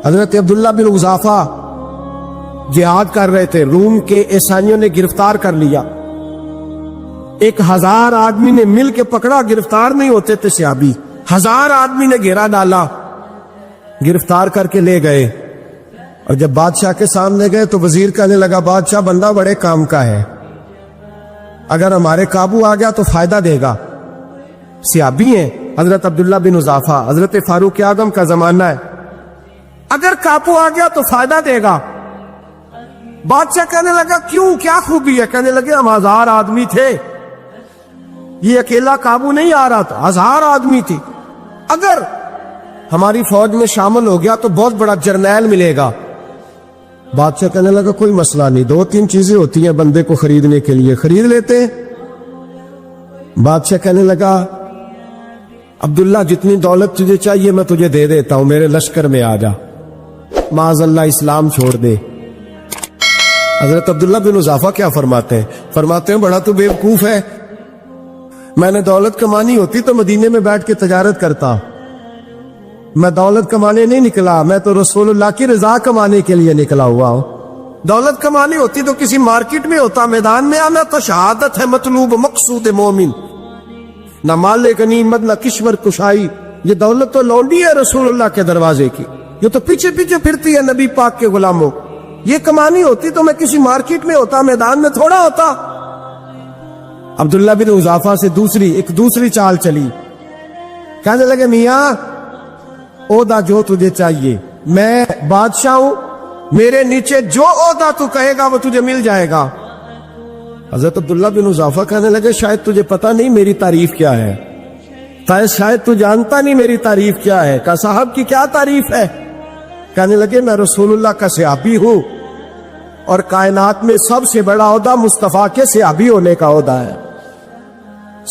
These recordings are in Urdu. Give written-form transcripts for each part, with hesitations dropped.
حضرت عبداللہ بن حذافہ جہاد کر رہے تھے، روم کے عیسائیوں نے گرفتار کر لیا، 1000 آدمی نے مل کے پکڑا، گرفتار نہیں ہوتے تھے صحابی، 1000 آدمی نے گھیرا ڈالا، گرفتار کر کے لے گئے، اور جب بادشاہ کے سامنے گئے تو وزیر کہنے لگا بادشاہ بندہ بڑے کام کا ہے، اگر ہمارے قابو آ گیا تو فائدہ دے گا۔ صحابی ہیں حضرت عبداللہ بن حذافہ، حضرت فاروق اعظم کا زمانہ ہے، اگر قابو آ گیا تو فائدہ دے گا۔ بادشاہ کہنے لگا کیوں، کیا خوبی ہے؟ کہنے لگے ہم 1000 آدمی تھے، یہ اکیلا قابو نہیں آ رہا تھا، 1000 آدمی تھی، اگر ہماری فوج میں شامل ہو گیا تو بہت بڑا جرنیل ملے گا۔ بادشاہ کہنے لگا کوئی مسئلہ نہیں، 2-3 چیزیں ہوتی ہیں بندے کو خریدنے کے لیے، خرید لیتے ہیں۔ بادشاہ کہنے لگا عبداللہ جتنی دولت تجھے چاہیے میں تجھے دے دیتا ہوں، میرے لشکر میں آ جا، معاذ اللہ اسلام چھوڑ دے۔ حضرت عبداللہ بن حذافہ کیا فرماتے ہیں بڑا تو بیوقوف ہے، میں نے دولت کمانی ہوتی تو مدینے میں بیٹھ کے تجارت کرتا، میں دولت کمانے نہیں نکلا، میں تو رسول اللہ کی رضا کمانے کے لیے نکلا ہوا ہوں۔ دولت کمانی ہوتی تو کسی مارکیٹ میں ہوتا، میدان میں آنا تو شہادت ہے مطلوب مقصود مومن، نہ مال غنیمت نہ کشور کشائی، یہ دولت تو لونڈی ہے رسول اللہ کے دروازے کی، یہ تو پیچھے پیچھے پھرتی ہے نبی پاک کے غلاموں، یہ کمانی ہوتی تو میں کسی مارکیٹ میں ہوتا، میدان میں تھوڑا ہوتا۔ عبداللہ بن حذافہ سے دوسری چال چلی، کہنے لگے میاں عہدہ جو تجھے چاہیے، میں بادشاہ ہوں، میرے نیچے جو عہدہ تو کہے گا وہ تجھے مل جائے گا۔ حضرت عبداللہ بن حذافہ کہنے لگے شاید تجھے پتہ نہیں میری تعریف کیا ہے، شاید تو جانتا نہیں میری تعریف کیا ہے۔ کہا صاحب کی کیا تعریف ہے؟ کہنے لگے میں رسول اللہ کا صحابی ہوں، اور کائنات میں سب سے بڑا عہدہ مصطفیٰ کے صحابی ہونے کا عہدہ ہے۔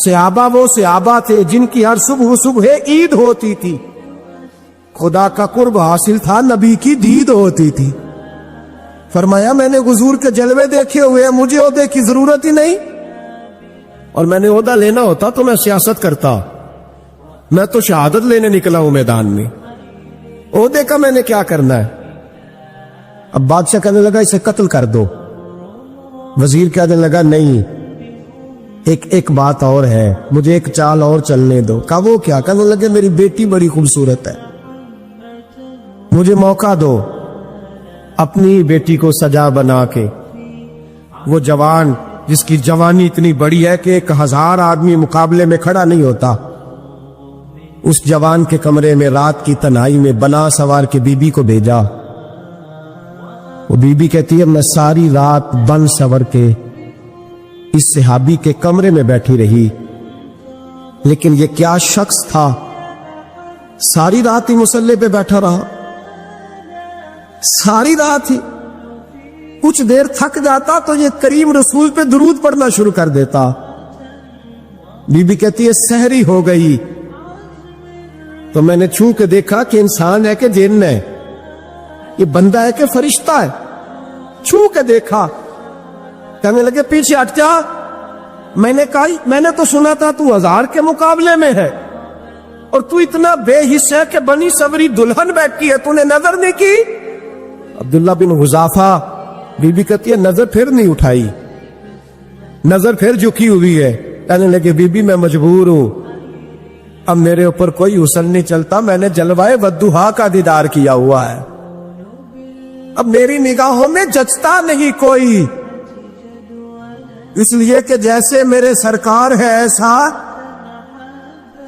صحابہ وہ صحابہ تھے جن کی ہر صبح عید ہوتی تھی، خدا کا قرب حاصل تھا، نبی کی دید ہوتی تھی۔ فرمایا میں نے حضور کے جلوے دیکھے ہوئے ہیں، مجھے عہدے کی ضرورت ہی نہیں، اور میں نے عہدہ لینا ہوتا تو میں سیاست کرتا، میں تو شہادت لینے نکلا ہوں میدان میں، عہدے کا میں نے کیا کرنا ہے؟ اب بادشاہ کہنے لگا اسے قتل کر دو، وزیر کہنے لگا نہیں، ایک بات اور ہے، مجھے ایک چال اور چلنے دو۔ کہا وہ کیا؟ کہنے لگے میری بیٹی بڑی خوبصورت ہے، مجھے موقع دو، اپنی بیٹی کو سجا بنا کے، وہ جوان جس کی جوانی اتنی بڑی ہے کہ 1000 آدمی مقابلے میں کھڑا نہیں ہوتا، اس جوان کے کمرے میں رات کی تنہائی میں بنا سوار کے بی بی کو بھیجا۔ وہ بی بی کہتی ہے میں ساری رات بن سور کے اس صحابی کے کمرے میں بیٹھی رہی، لیکن یہ کیا شخص تھا، ساری رات ہی مصلے پہ بیٹھا رہا، ساری رات ہی، کچھ دیر تھک جاتا تو یہ کریم رسول پہ درود پڑھنا شروع کر دیتا۔ بی بی کہتی ہے سحری ہو گئی تو میں نے چھو کے دیکھا کہ انسان ہے کہ جن ہے، یہ بندہ ہے کہ فرشتہ ہے، چھو کے دیکھا۔ کہنے لگے پیچھے ہٹ جا، میں نے کہا میں نے تو سنا تھا تو 1000 کے مقابلے میں ہے، اور تو اتنا بے حس ہے کہ بنی سوری دلہن بیٹھی ہے، تو نے نظر نہیں کی؟ عبداللہ بن حذافہ، بی بی کہتی ہے نظر پھر نہیں اٹھائی، نظر پھر جھکی ہوئی ہے۔ کہنے لگے بی بی میں مجبور ہوں، اب میرے اوپر کوئی حسن نہیں چلتا، میں نے جلوائے ودھا کا دیدار کیا ہوا ہے، اب میری نگاہوں میں جچتا نہیں کوئی، اس لیے کہ جیسے میرے سرکار ہے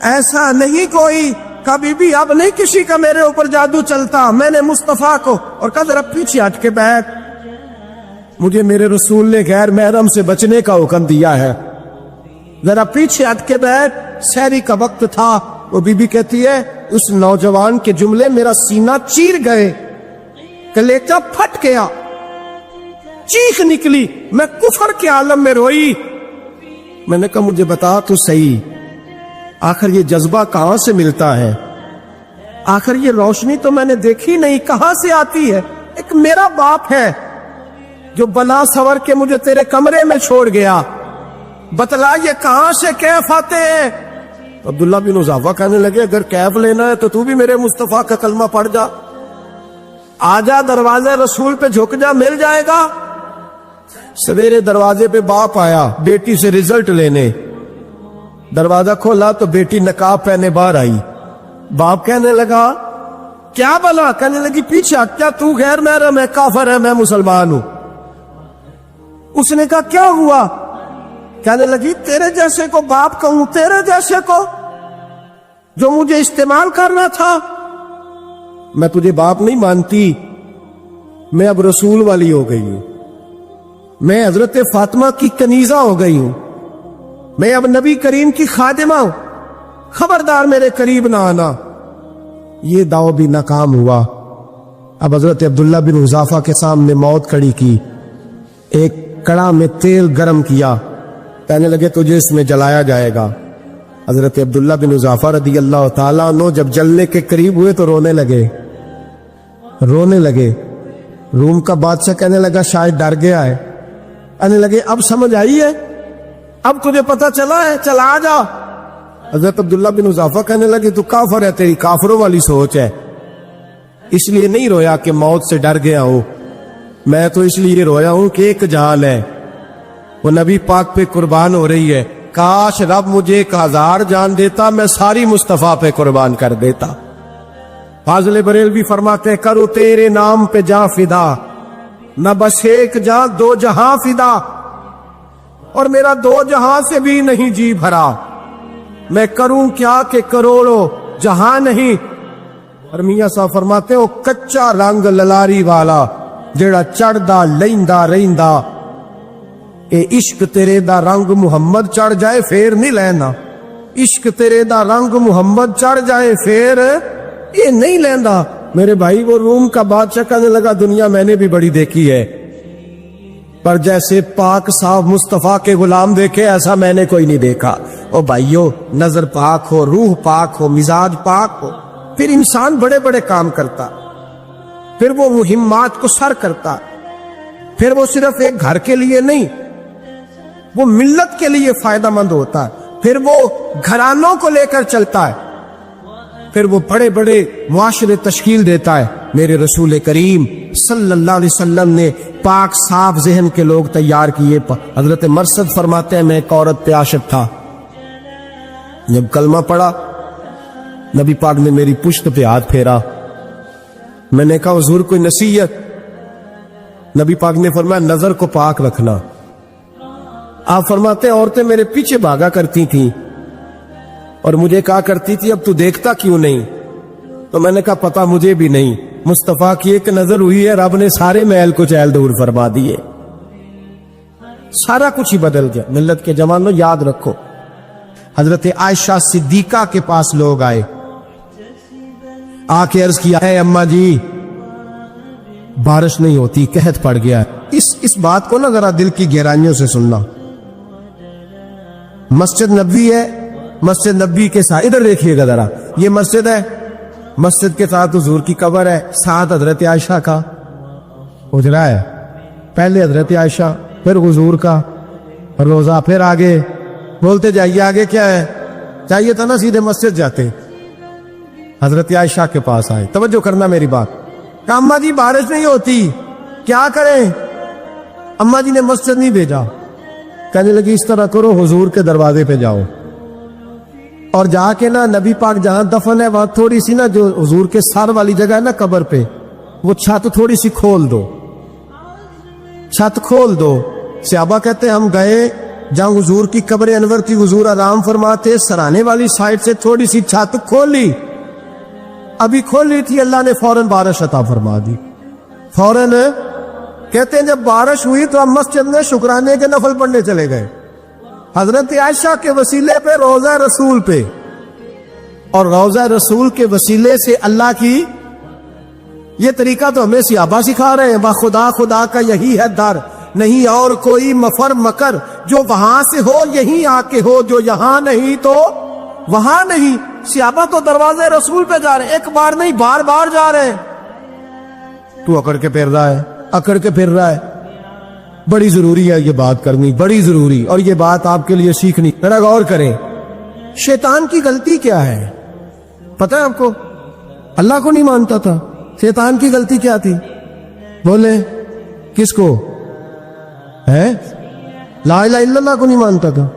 ایسا نہیں کوئی، کبھی بھی اب نہیں کسی کا میرے اوپر جادو چلتا، میں نے مصطفیٰ کو، اور کہا ذرا پیچھے ہٹ کے بیٹھ، مجھے میرے رسول نے غیر محرم سے بچنے کا حکم دیا ہے، ذرا پیچھے ہٹ کے بیٹھ۔ سحری کا وقت تھا، وہ بی بی کہتی ہے اس نوجوان کے جملے میرا سینہ چیر گئے، کلیجہ پھٹ گیا، چیخ نکلی، میں کفر کے عالم میں روئی۔ میں نے کہا مجھے بتا تو صحیح، آخر یہ جذبہ کہاں سے ملتا ہے، آخر یہ روشنی تو میں نے دیکھی نہیں، کہاں سے آتی ہے؟ ایک میرا باپ ہے جو بنا سور کے مجھے تیرے کمرے میں چھوڑ گیا، بتلا یہ کہاں سے کیف آتے ہیں؟ عبداللہ بن حذافہ کہنے لگے اگر کیف لینا ہے تو بھی میرے مصطفیٰ کا کلمہ پڑھ جا، آجا دروازے رسول پہ جھک جا، مل جائے گا۔ سویرے دروازے پہ باپ آیا بیٹی سے رزلٹ لینے، دروازہ کھولا تو بیٹی نقاب پہنے باہر آئی۔ باپ کہنے لگا کیا بلا؟ کہنے لگی پیچھے ہٹ، کیا تو غیر محرم ہے، کافر ہے، میں مسلمان ہوں۔ اس نے کہا کیا ہوا؟ کہنے لگی تیرے جیسے کو باپ کہوں، تیرے جیسے کو جو مجھے استعمال کرنا تھا؟ میں تجھے باپ نہیں مانتی، میں اب رسول والی ہو گئی ہوں، میں حضرت فاطمہ کی کنیزہ ہو گئی ہوں، میں اب نبی کریم کی خادمہ ہوں، خبردار میرے قریب نہ آنا۔ یہ دعوی بھی ناکام ہوا۔ اب حضرت عبداللہ بن حذافہ کے سامنے موت کھڑی کی، ایک کڑا میں تیل گرم کیا، کہنے لگے تجھے اس میں جلایا جائے گا۔ حضرت عبداللہ بن حذافہ رضی اللہ تعالیٰ عنہ جب جلنے کے قریب ہوئے تو رونے لگے۔ روم کا بادشاہ کہنے لگا شاید ڈر گیا ہے، کہنے لگے اب سمجھ آئی ہے، اب تجھے پتا چلا ہے، چل آ جا۔ حضرت عبداللہ بن حذافہ کہنے لگے تو کافر ہے، تیری کافروں والی سوچ ہے، اس لیے نہیں رویا کہ موت سے ڈر گیا ہو، میں تو اس لیے رویا ہوں کہ ایک جان ہے، وہ نبی پاک پہ قربان ہو رہی ہے، کاش رب مجھے 1000 جان دیتا، میں ساری مصطفیٰ پہ قربان کر دیتا۔ فاضل بریلوی فرماتے ہیں کرو تیرے نام پہ جاں فدا، نہ بس ایک جاں 2 جہاں فدا، اور میرا 2 جہاں سے بھی نہیں جی بھرا، میں کروں کیا کہ کروڑوں جہاں نہیں۔ اور میاں صاحب فرماتے ہیں وہ کچا رنگ للاری والا جڑا چڑھدا لیندا رہندا، اے عشق تیرے دا رنگ محمد چڑھ جائے پھر نہیں لینا، عشق تیرے دا رنگ محمد چڑھ جائے پھر یہ نہیں لینا۔ میرے بھائی وہ روم کا بادشاہ کہنے لگا دنیا میں نے بھی بڑی دیکھی ہے، پر جیسے پاک صاحب مصطفیٰ کے غلام دیکھے ایسا میں نے کوئی نہیں دیکھا۔ او بھائیو، نظر پاک ہو، روح پاک ہو، مزاج پاک ہو، پھر انسان بڑے بڑے کام کرتا، پھر وہ مہمات کو سر کرتا، پھر وہ صرف ایک گھر کے لیے نہیں، وہ ملت کے لیے فائدہ مند ہوتا ہے، پھر وہ گھرانوں کو لے کر چلتا ہے، پھر وہ بڑے بڑے معاشرے تشکیل دیتا ہے۔ میرے رسول کریم صلی اللہ علیہ وسلم نے پاک صاف ذہن کے لوگ تیار کیے۔ حضرت مرثد فرماتے ہیں میں ایک عورت پہ عاشق تھا، جب کلمہ پڑھا نبی پاک نے میری پشت پہ ہاتھ پھیرا، میں نے کہا حضور کوئی نصیحت؟ نبی پاک نے فرمایا نظر کو پاک رکھنا۔ آپ فرماتے ہیں عورتیں میرے پیچھے بھاگا کرتی تھیں اور مجھے کہا کرتی تھی اب تو دیکھتا کیوں نہیں؟ تو میں نے کہا پتا مجھے بھی نہیں، مصطفیٰ کی ایک نظر ہوئی ہے، رب نے سارے محل کو چہل دور فرما دیے، سارا کچھ ہی بدل گیا۔ ملت کے جوانوں یاد رکھو، حضرت عائشہ صدیقہ کے پاس لوگ آئے، آ کے عرض کیا اے اماں جی بارش نہیں ہوتی، قحط پڑ گیا ہے۔ اس بات کو نا ذرا دل کی گہرائیوں سے سننا۔ مسجد نبوی ہے، مسجد نبی کے ساتھ ادھر دیکھیے گا ذرا، یہ مسجد ہے، مسجد کے ساتھ حضور کی قبر ہے، ساتھ حضرت عائشہ کا حجرہ ہے، پہلے حضرت عائشہ پھر حضور کا روزہ، پھر آگے بولتے جائیے آگے کیا ہے، چاہیے تھا نا سیدھے مسجد جاتے۔ حضرت عائشہ کے پاس آئے، توجہ کرنا میری بات، کہ اماں جی بارش نہیں ہوتی کیا کریں؟ اماں جی نے مسجد نہیں بھیجا، کہنے لگی اس طرح کرو حضور کے دروازے پہ جاؤ اور جا کے نا نبی پاک جہاں دفن ہے وہاں تھوڑی سی نا جو حضور کے سر والی جگہ ہے نا قبر پہ، وہ چھت تھوڑی سی کھول دو، چھت کھول دو۔ صحابہ کہتے ہیں ہم گئے جہاں حضور کی قبر انور کی، حضور آرام فرماتے، سرانے والی سائڈ سے تھوڑی سی چھت کھولی، ابھی کھولی تھی اللہ نے فوراً بارش عطا فرما دی، فوراً۔ کہتے ہیں جب بارش ہوئی تو ہم مسجد میں شکرانے کے نفل پڑھنے چلے گئے، حضرت عائشہ کے وسیلے پہ روضہ رسول پہ، اور روضہ رسول کے وسیلے سے اللہ کی یہ طریقہ تو ہمیں صحابہ سکھا رہے ہیں، خدا خدا کا یہی ہے در، نہیں اور کوئی مفر مکر، جو وہاں سے ہو یہیں آ کے ہو، جو یہاں نہیں تو وہاں نہیں۔ صحابہ تو دروازے رسول پہ جا رہے ہیں، ایک بار نہیں بار بار جا رہے ہیں، تو اکڑ کے پھر رہا ہے، اکڑ کے پھر رہا ہے۔ بڑی ضروری ہے یہ بات کرنی، بڑی ضروری، اور یہ بات آپ کے لیے سیکھنی، ذرا غور کریں۔ شیطان کی غلطی کیا ہے پتہ ہے آپ کو؟ اللہ کو نہیں مانتا تھا، شیطان کی غلطی کیا تھی؟ بولے کس کو ہے؟ لا الہ الا اللہ کو نہیں مانتا تھا،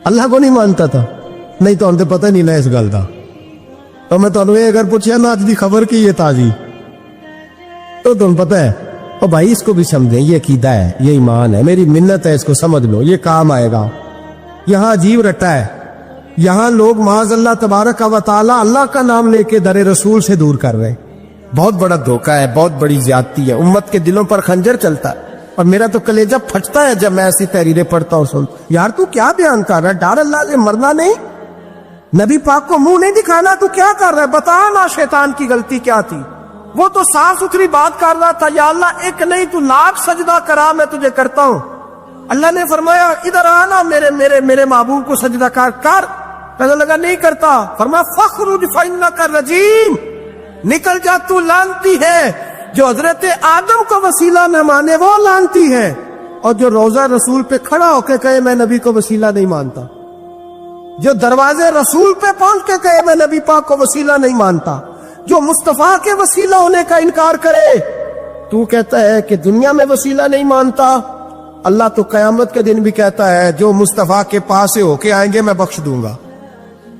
اللہ کو نہیں مانتا تھا؟ نہیں تو انہیں پتہ نہیں نہ اس گل دا۔ تو میں تو اگر پوچھا نا اج دی خبر کی یہ تازی تو تمہیں پتہ ہے، اور بھائی اس کو بھی سمجھیں، یہ عقیدہ ہے، یہ ایمان ہے، میری منت ہے، اس کو سمجھ لو، یہ کام آئے گا۔ یہاں عجیب رٹا ہے، یہاں لوگ معاذ اللہ تبارک و تعالی اللہ کا نام لے کے در رسول سے دور کر رہے ہیں۔ بہت بڑا دھوکہ ہے، بہت بڑی زیادتی ہے، امت کے دلوں پر خنجر چلتا ہے، اور میرا تو کلیجہ پھٹتا ہے جب میں ایسی تحریریں پڑھتا ہوں سن۔ یار تو کیا بیان کر رہا ہے؟ ڈر اللہ سے مرنا نہیں، نبی پاک کو منہ نہیں دکھانا، تو کیا کر رہا ہے؟ بتا نا شیطان کی غلطی کیا تھی؟ وہ تو صاف ستھری بات کر رہا تھا، یا اللہ ایک نہیں تو لاکھ سجدہ کرا میں تجھے کرتا ہوں۔ اللہ نے فرمایا ادھر آنا، میرے محبوب کو سجدہ کر۔ کہنے لگا نہیں کرتا، فرمایا فخرج فإنک رجیم، نکل جا تو لعنتی ہے۔ جو حضرت آدم کو وسیلہ نہ مانے وہ لعنتی ہے، اور جو روضہ رسول پہ کھڑا ہو کے کہے میں نبی کو وسیلہ نہیں مانتا، جو دروازے رسول پہ پہنچ کے کہے میں نبی پاک کو وسیلہ نہیں مانتا، جو مصطفیٰ کے وسیلہ ہونے کا انکار کرے، تو کہتا ہے کہ دنیا میں وسیلہ نہیں مانتا۔ اللہ تو قیامت کے دن بھی کہتا ہے جو مصطفیٰ کے پاس سے ہو کے آئیں گے میں بخش دوں گا۔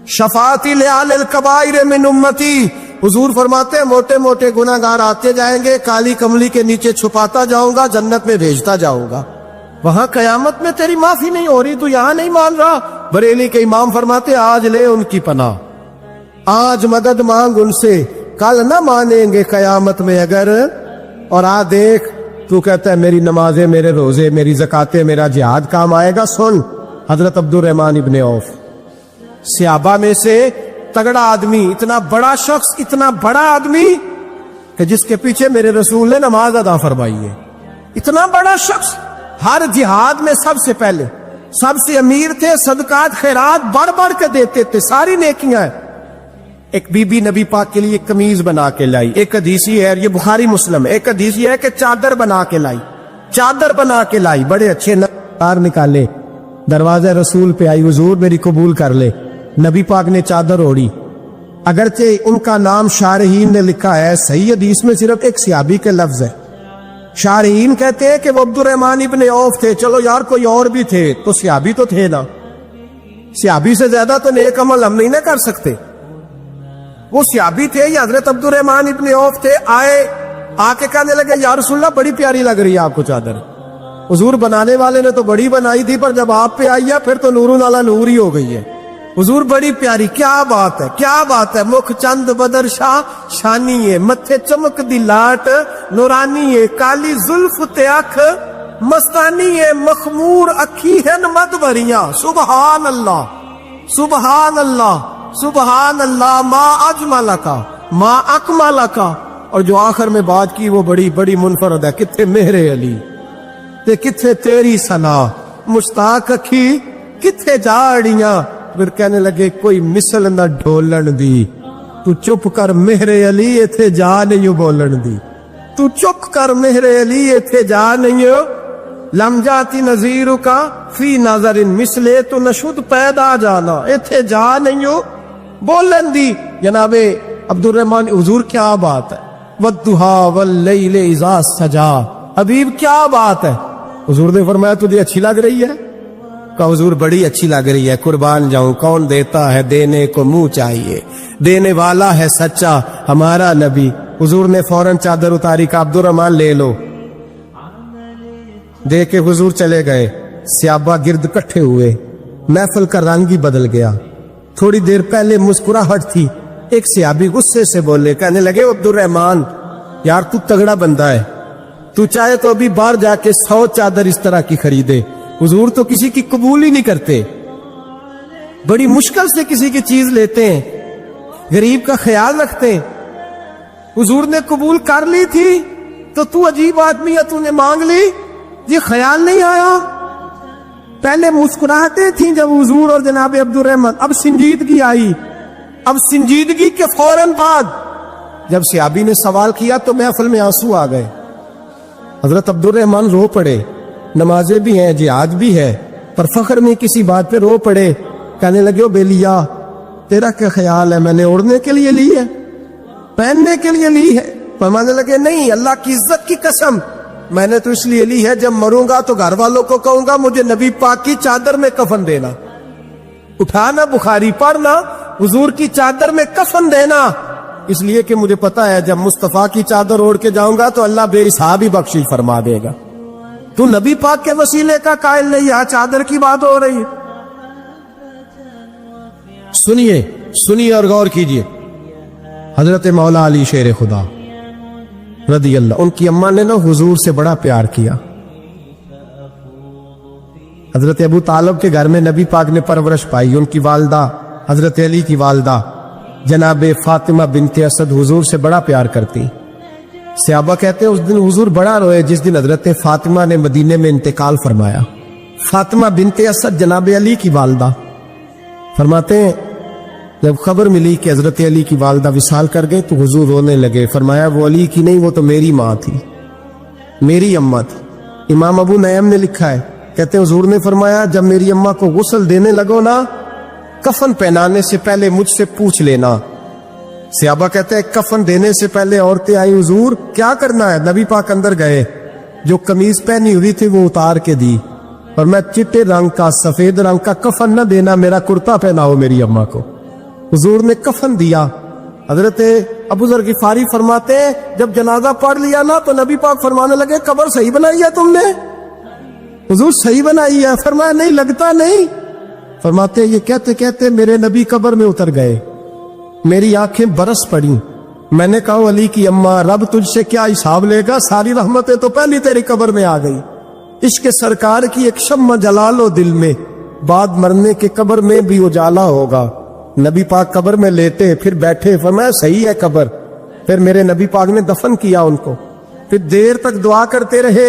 شفاعتی لعلی الکبائر من امتی، حضور فرماتے ہیں موٹے موٹے گناہگار آتے جائیں گے، کالی کملی کے نیچے چھپاتا جاؤں گا، جنت میں بھیجتا جاؤں گا۔ وہاں قیامت میں تیری معافی نہیں ہو رہی، تو یہاں نہیں مان رہا۔ بریلی کے امام فرماتے آج لے ان کی پناہ، آج مدد مانگ ان سے، کل نہ مانیں گے قیامت میں اگر۔ اور دیکھ تو کہتا ہے میری نمازیں، میرے روزے، میری زکاتیں، میرا جہاد کام آئے گا۔ سن حضرت عبد الرحمن ابن عوف، صحابہ میں سے تگڑا آدمی، اتنا بڑا شخص، اتنا بڑا آدمی کہ جس کے پیچھے میرے رسول نے نماز ادا فرمائی ہے، اتنا بڑا شخص، ہر جہاد میں سب سے پہلے، سب سے امیر تھے، صدقات خیرات بڑھ بڑھ کے دیتے تھے، ساری نیکیاں۔ ایک بی بی نبی پاک کے لیے قمیض بنا کے لائی، ایک حدیثی ہے، یہ بخاری مسلم، ایک حدیثی ہے کہ چادر بنا کے لائی، چادر بنا کے لائی، بڑے اچھے نقار نکالے، دروازے رسول پہ آئی، حضور میری قبول کر لے۔ نبی پاک نے چادر اوڑی، اگرچہ ان کا نام شارحین نے لکھا ہے، صحیح حدیث میں صرف ایک صحابی کے لفظ ہے۔ شارحین کہتے ہیں کہ وہ عبد الرحمن ابن عوف تھے، چلو یار کوئی اور بھی تھے تو صحابی تو تھے نا، صحابی سے زیادہ تو نیک عمل ہم نہیں نہ کر سکتے۔ وہ صحابی تھے، یہ حضرت عبد الرحمن ابن عوف تھے، آئے آ کے کہنے لگے یا رسول اللہ بڑی پیاری لگ رہی ہے آپ کو چادر۔ حضور بنانے والے نے تو بڑی بنائی تھی، پر جب آپ پہ آئی ہے پھر تو نور علی نور ہی ہو گئی ہے۔ حضور بڑی پیاری، کیا بات ہے، کیا بات ہے، مکھ چند بدر شاہ شانی ہے، متھے چمک دی لاٹ نورانی ہے، کالی زلف تے اکھ مستانی ہے، مخمور اکھی ہن مد بھریاں۔ سبحان اللہ سبحان اللہ سبحان اللہ، ما اجملکا ما اکملکا۔ اور جو آخر میں بات کی وہ بڑی بڑی منفرد ہے، کتھے مہر علی تے کتھے تیری ثنا، مشتاق اکھی کتھے جاڑیاں۔ پھر کہنے لگے کوئی مثل نہ ڈھولن دی، تو چپ کر مہر علی ایتھے جا نہیں بولن دی، تو چپ کر مہر علی ایتھے جا نہیں لم جاتی نظیر کا فی نظر مثلے، تو نشد پیدا جانا ایتھے جا نہیں بولن دی۔ جناب عبد الرحمن، حضور کیا بات ہے، والضحیٰ واللیل اذا سجا، حبیب کیا بات ہے۔ حضور نے فرمایا تجھے اچھی لگ رہی ہے؟ کہا حضور بڑی اچھی لگ رہی ہے، قربان جاؤں، کون دیتا ہے دینے کو منہ چاہیے، دینے والا ہے سچا ہمارا نبی۔ حضور نے فوراً چادر اتاری، کہا عبد الرحمن لے لو، دے کے حضور چلے گئے۔ صحابہ گرد کٹھے ہوئے، محفل کا رنگ ہی بدل گیا۔ تھوڑی دیر پہلے مسکراہٹ تھی، ایک صحابی غصے سے بولے، کہنے لگے عبد الرحمن یار تو تگڑا بندہ ہے، تو چاہے تو ابھی باہر جا کے 100 چادر اس طرح کی خریدے، حضور تو کسی کی قبول ہی نہیں کرتے، بڑی مشکل سے کسی کی چیز لیتے ہیں، غریب کا خیال رکھتے ہیں۔ حضور نے قبول کر لی تھی تو عجیب آدمی ہے، تو نے مانگ لی، یہ خیال نہیں آیا۔ پہلے مسکراہٹیں تھیں جب حضور اور جناب عبد الرحمن، اب سنجیدگی آئی۔ اب سنجیدگی کے فوراً بعد جب صحابی نے سوال کیا تو محفل میں آنسو آ گئے۔ حضرت عبد الرحمن رو پڑے، نمازیں بھی ہیں، جہاد بھی ہے، پر فخر میں کسی بات پہ رو پڑے، کہنے لگے او بیلیا تیرا کیا خیال ہے، میں نے اوڑھنے کے لیے لی ہے؟ پہننے کے لیے لی ہے؟ فرمانے لگے نہیں، اللہ کی عزت کی قسم میں نے تو اس لیے لی ہے جب مروں گا تو گھر والوں کو کہوں گا مجھے نبی پاک کی چادر میں کفن دینا، اٹھانا بخاری پڑھنا، حضور کی چادر میں کفن دینا، اس لیے کہ مجھے پتا ہے جب مصطفیٰ کی چادر اوڑھ کے جاؤں گا تو اللہ بے حساب ہی بخشش فرما دے گا۔ تو نبی پاک کے وسیلے کا قائل نہیں، یہاں چادر کی بات ہو رہی ہے۔ سنیے اور غور کیجئے، حضرت مولا علی شیر خدا رضی اللہ، ان کی اماں نے نا حضور سے بڑا پیار کیا۔ حضرت ابو طالب کے گھر میں نبی پاک نے پرورش پائی، ان کی والدہ حضرت علی کی والدہ جناب فاطمہ بنت اسد حضور سے بڑا پیار کرتی۔ صحابہ کہتے ہیں اس دن حضور بڑا روئے جس دن حضرت فاطمہ نے مدینے میں انتقال فرمایا۔ فاطمہ بنت اسد جناب علی کی والدہ، فرماتے ہیں جب خبر ملی کہ حضرت علی کی والدہ وصال کر گئے تو حضور رونے لگے، فرمایا وہ علی کی نہیں، وہ تو میری ماں تھی، میری اماں تھی۔ امام ابو نعیم نے لکھا ہے، کہتے ہیں حضور نے فرمایا جب میری اماں کو غسل دینے لگو نا، کفن پہنانے سے پہلے مجھ سے پوچھ لینا۔ صحابہ کہتے ہیں کفن دینے سے پہلے عورتیں آئی، حضور کیا کرنا ہے؟ نبی پاک اندر گئے، جو قمیض پہنی ہوئی تھی وہ اتار کے دی، اور میں چٹے رنگ کا سفید رنگ کا کفن نہ دینا، میرا کرتا پہناؤ میری اماں کو۔ حضور نے کفن دیا۔ حضرت ابو ذر غفاری فرماتے ہیں جب جنازہ پڑھ لیا نا تو نبی پاک فرمانے لگے قبر صحیح بنائی ہے تم نے؟ حضور صحیح بنائی ہے؟ فرمایا نہیں، لگتا نہیں۔ فرماتے یہ کہتے کہتے میرے نبی قبر میں اتر گئے، میری آنکھیں برس پڑیں، میں نے کہا علی کی اماں رب تجھ سے کیا حساب لے گا، ساری رحمتیں تو پہلی تیری قبر میں آ گئی۔ عشق سرکار کی ایک شمع جلا لو دل میں، بعد مرنے کے قبر میں بھی اجالا ہوگا۔ نبی پاک قبر میں لیتے پھر بیٹھے، فرمایا صحیح ہے قبر۔ پھر میرے نبی پاک نے دفن کیا ان کو، پھر دیر تک دعا کرتے رہے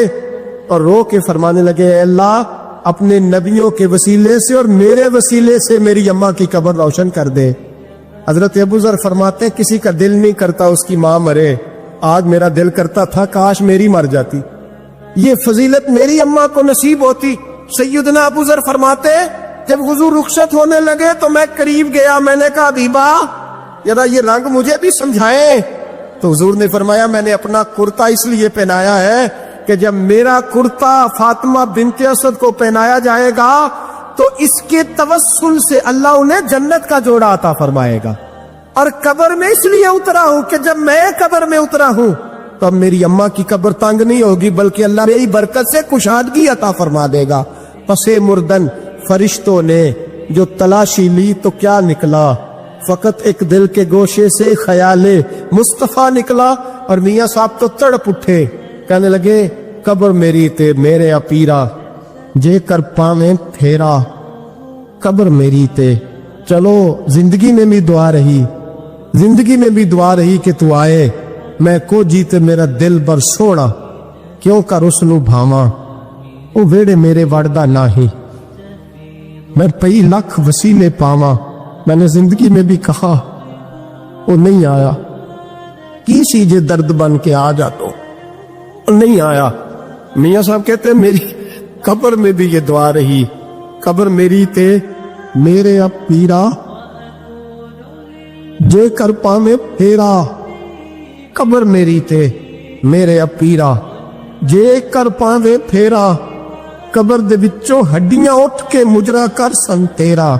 اور رو کے فرمانے لگے اے اللہ اپنے نبیوں کے وسیلے سے اور میرے وسیلے سے میری اماں کی قبر روشن کر دے۔ حضرت ابو ذر فرماتے ہیں کسی کا دل نہیں کرتا اس کی ماں مرے، آج میرا دل کرتا تھا کاش میری مر جاتی، یہ فضیلت میری اماں کو نصیب ہوتی۔ سیدنا ابو ذر فرماتے جب حضور رخصت ہونے لگے تو میں قریب گیا، میں نے کہا حبیبہ ذرا یہ رنگ مجھے بھی سمجھائیں، تو حضور نے فرمایا میں نے اپنا کرتا اس لیے پہنایا ہے کہ جب میرا کرتا فاطمہ بنت اسد کو پہنایا جائے گا تو اس کے توسل سے اللہ انہیں جنت کا جوڑا عطا فرمائے گا، اور قبر میں اس لیے اترا ہوں کہ جب میں قبر میں اترا ہوں تو اب میری اماں کی قبر تنگ نہیں ہوگی بلکہ اللہ میری برکت سے کشادگی عطا فرما دے گا۔ پس مردن فرشتوں نے جو تلاشی لی تو کیا نکلا، فقط ایک دل کے گوشے سے خیال مصطفیٰ نکلا، اور میاں صاحب تو تڑپ اٹھے، کہنے لگے قبر میری تے میرے اپیرا جے کر پاویں پھیرا، قبر میری تے چلو زندگی میں بھی دعا رہی، زندگی میں بھی دعا رہی کہ تو آئے، میں کو جیتے میرا دل بر سونا، کیوں کر اس نو بھاواں او ویڑے میرے وڑدا ناہی، میں پئی لکھ وسیلے پاواں، میں نے زندگی میں بھی کہا وہ نہیں آیا، کی سی جے درد بن کے آ جاتو نہیں آیا۔ میاں صاحب کہتے ہیں میری قبر میں بھی یہ دعا رہی، قبر میری تے میرے اب پیرا جے کر پاویں پھیرا، قبر میری تے میرے اب پیرا جے کر پاویں پھیرا، قبر دے وچوں ہڈیاں اٹھ کے مجرا کر سن تیرا۔